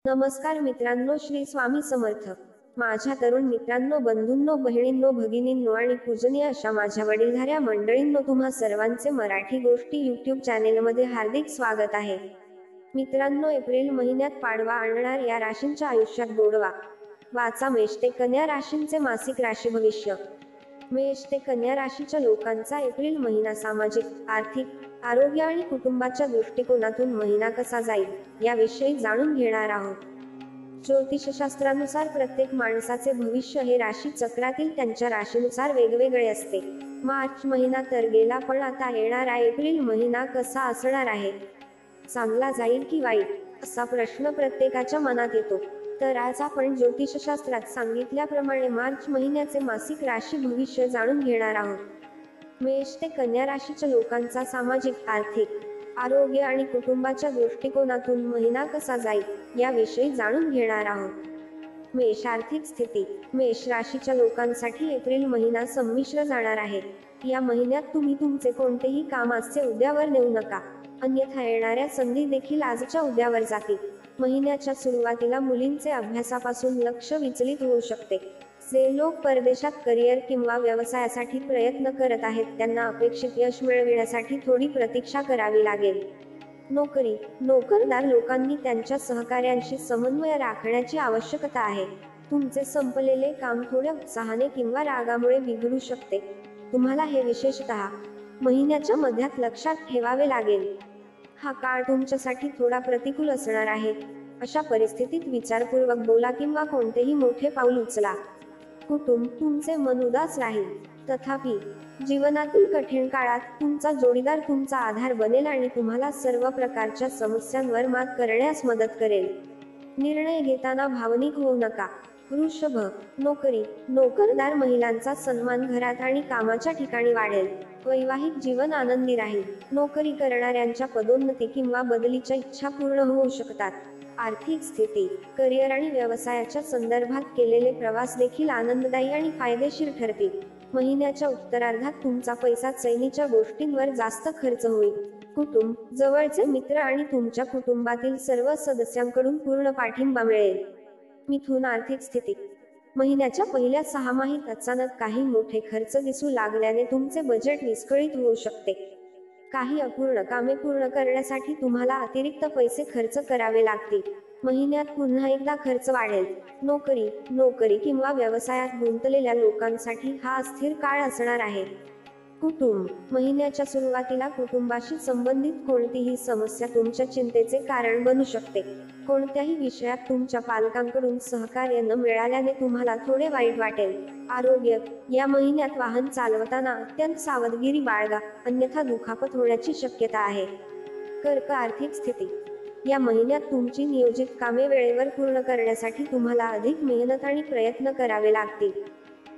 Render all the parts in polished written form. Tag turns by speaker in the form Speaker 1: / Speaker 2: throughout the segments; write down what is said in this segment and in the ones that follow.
Speaker 1: नमस्कार मित्रांनो, श्री स्वामी समर्थ. माझ्या तरुण मित्रांनो, बंधूंनो, बहिणींनो, भगिनींनो आणि पूजनीय अशा माझ्या वडीलधाऱ्या मंडळींनो, तुम्हा सर्वांचे मराठी गोष्टी यूट्यूब चॅनेलमध्ये हार्दिक स्वागत आहे. मित्रांनो, एप्रिल महिन्यात पाडवा आणणार या राशींच्या आयुष्यात गोडवा. वाचा मेष ते कन्या राशींचे मासिक राशी भविष्य. मेष ते कन्या राशीच्या लोकांचा एप्रिल महिना सामाजिक, आर्थिक, आरोग्य आणि कुटुंबाच्या दृष्टिकोनातून महिना कसा जाईल याविषयी जाणून घेणार आहोत. ज्योतिषशास्त्रानुसार प्रत्येक माणसाचे भविष्य हे राशी चक्रातील त्यांच्या राशीनुसार वेगवेगळे असते. मार्च महिना तर गेला, पण आता येणारा एप्रिल महिना कसा असणार आहे? चांगला जाईल की वाईट, असा प्रश्न प्रत्येकाच्या मनात येतो. तर आज आपण ज्योतिषशास्त्रात सांगितल्याप्रमाणे मार्च महिन्याचे मासिक राशी भविष्य जाणून घेणार आहोत. मेष ते कन्या राशीच्या लोकांचा सामाजिक, आर्थिक, आरोग्य आणि कुटुंबाच्या दृष्टिकोनातून महिना कसा जाईल याविषयी जाणून घेणार आहोत. मेष आर्थिक स्थिती. मेष राशीच्या लोकांसाठी एप्रिल महिना संमिश्र जाणार आहे. या महिन्यात तुम्ही तुमचे कोणतेही काम आजचे उद्यावर नेऊ नका, अन्यथा येणाऱ्या संधी देखील आजच्या उद्यावर जातील. महिन्याच्या सुरुवातीला मुलींचे अभ्यासापासून लक्ष विचलित होऊ शकते. जे लोक परदेशात करिअर किंवा व्यवसायासाठी प्रयत्न करत आहेत त्यांना अपेक्षित यश मिळविण्यासाठी थोडी प्रतीक्षा करावी लागेल. नोकरी. नोकरदार लोकांनी त्यांच्या सहकाऱ्यांशी समन्वय राखण्याची आवश्यकता आहे. तुमचे संपलेले काम थोड्या उत्साहाने किंवा रागामुळे बिघडू शकते. तुम्हाला हे विशेषतः महिन्याच्या मध्यात लक्षात ठेवावे लागेल. हा काळ तुमच्यासाठी थोडा प्रतिकूल असणार आहे. अशा परिस्थितीत विचारपूर्वक बोला किंवा कोणतेही मोठे पाऊल उचला. कुटुंब. तुमचे मन उदास राहील, तथापि जीवनातील कठीण काळात तुमचा जोडीदार तुमचा आधार बनेल आणि तुम्हाला सर्व प्रकारच्या समस्यांवर मात करण्यास मदत करेल. निर्णय घेताना भावनिक होऊ नका. वृषभ. नोकरी. नोकरदार महिलांचा सन्मान घरात आणि कामाच्या ठिकाणी वाढेल. वैवाहिक जीवन आनंदी राहील. नोकरी करणाऱ्यांच्या पदोन्नती किंवा बदलीच्या इच्छा पूर्ण होऊ शकतात. आर्थिक स्थिती. करिअर आणि व्यवसायाच्या संदर्भात केलेले प्रवास देखील आनंददायी आणि फायदेशीर ठरतील. महिन्याच्या उत्तरार्धात तुमचा पैसा चैनीच्या गोष्टींवर जास्त खर्च होईल. कुटुंब. जवळचे मित्र आणि तुमच्या कुटुंबातील सर्व सदस्यांकडून पूर्ण पाठिंबा मिळेल. मिथुन. आर्थिक स्थिती. महिन्याच्या पहिल्या सहामाहीत अचानक काही मोठे खर्च दिसू लागल्याने तुमचे बजेट विस्कळीत होऊ शकते. काही अपूर्ण कामे पूर्ण करण्यासाठी तुम्हाला अतिरिक्त पैसे खर्च करावे लागतील. महिन्यात पुन्हा एकदा खर्च वाढेल. नोकरी. नोकरी किंवा व्यवसायात गुंतलेल्या लोकांसाठी हा अस्थिर काळ असणार आहे. कुटुंब. महिन्याच्या सुरुवातीला कुटुंबाशी संबंधित कोणतीही समस्या तुमच्या चिंतेचे कारण बनू शकते. कोणत्याही विषयात तुमच्या पालकांकडून सहकार्य न मिळाल्याने तुम्हाला थोडे वाईट वाटेल. आरोग्य. या महिन्यात वाहन चालवताना अत्यंत सावधगिरी बाळगा, अन्यथा दुखापत होण्याची शक्यता आहे. कर्क. आर्थिक स्थिती. या महिन्यात तुमची नियोजित कामे वेळेवर पूर्ण करण्यासाठी तुम्हाला अधिक मेहनत आणि प्रयत्न करावे लागतील.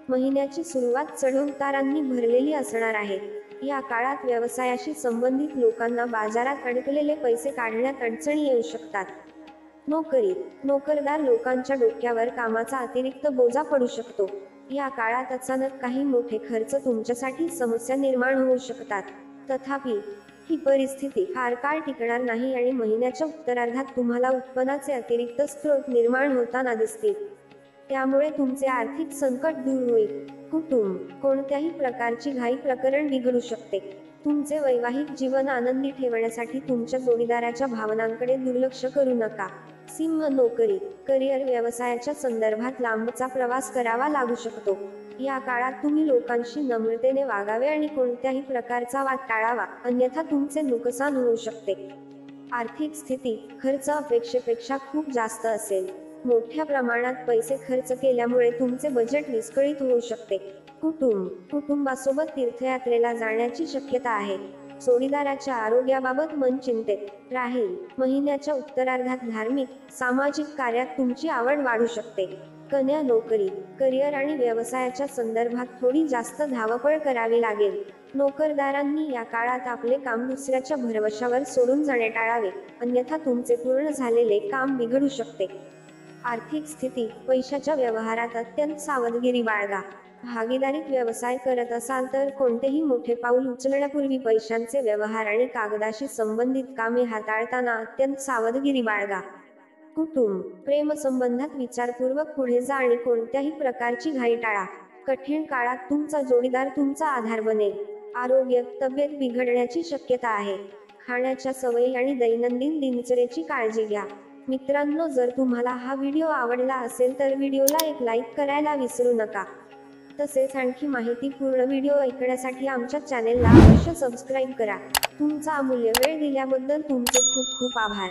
Speaker 1: महिन्याची सुरुवात चढउतारांनी भरलेली असणार आहे. या काळात व्यवसायाशी संबंधित लोकांना बाजारात अडकलेले पैसे काढण्यात अडचणी येऊ शकतात. नोकरी. नोकरदार लोकांच्या डोक्यावर कामाचा अतिरिक्त बोजा पडू शकतो. या काळात अचानक काही मोठे खर्च तुमच्यासाठी समस्या निर्माण होऊ शकतात. तथापि ही परिस्थिती फार काळ टिकणार नाही आणि महिन्याच्या उत्तरार्धात तुम्हाला उत्पन्नाचे अतिरिक्त स्रोत निर्माण होताना दिसतील. त्यामुळे तुमचे आर्थिक संकट दूर होईल. कुटुंब. कोणत्याही प्रकारची घाई प्रकरण बिघडू शकते. तुमचे वैवाहिक जीवन आनंदी ठेवण्यासाठी तुमच्या जोडीदाराच्या भावनांकडे दुर्लक्ष करू नका. सिंह. नोकरी. करिअर व्यवसायाच्या संदर्भात लांबचा प्रवास करावा लागू शकतो. या काळात तुम्ही लोकांशी नम्रतेने वागावे आणि कोणत्याही प्रकारचा वाद टाळावा, अन्यथा तुमचे नुकसान होऊ शकते. आर्थिक स्थिती. खर्च अपेक्षेपेक्षा खूप जास्त असेल. मोठ्या प्रमाणात पैसे खर्च केल्यामुळे तुमचे बजेट विस्कळीत होऊ शकते. कुटुंब. कुटुंबासोबत तीर्थयात्रेला जाण्याची शक्यता आहे. जोडीदाराच्या आरोग्याबाबत मन चिंतेत राहील. महिन्याच्या उत्तरार्धात धार्मिक, सामाजिक कार्यात तुमची आवड वाढू शकते. कन्या. नोकरी. करिअर आणि व्यवसायाच्या संदर्भात थोडी जास्त धावपळ करावी लागेल. नोकरदारांनी या काळात आपले काम दुसऱ्याच्या भरवशावर सोडून जाणे टाळावे, अन्यथा तुमचे पूर्ण झालेले काम बिघडू शकते. आर्थिक स्थिती. पैशाच्या व्यवहारात अत्यंत सावधगिरी बाळगा. भागीदारीत व्यवसाय करत असाल तर कोणतेही मोठे पाऊल उचलण्यापूर्वी पैशांचे व्यवहार आणि कागदाशी संबंधित कामे हाताळताना अत्यंत सावधगिरी बाळगा. कुटुंब प्रेमसंबंधात विचारपूर्वक पुढे जा आणि कोणत्याही प्रकारची घाई टाळा. कठीण काळात तुमचा जोडीदार तुमचा आधार बनेल. आरोग्य तब्येत बिघडण्याची शक्यता आहे. खाण्याच्या सवयी आणि दैनंदिन दिनचर्येची काळजी घ्या. मित्रांनो, जर तुम्हाला हा व्हिडिओ आवडला असेल तर व्हिडिओला एक लाईक करायला विसरू नका. तसेच आणखी माहितीपूर्ण व्हिडिओ ऐकण्यासाठी आमच्या चॅनेलला अवश्य सबस्क्राईब करा. तुमचा अमूल्य वेळ दिल्याबद्दल तुमचे खूप खूप आभार.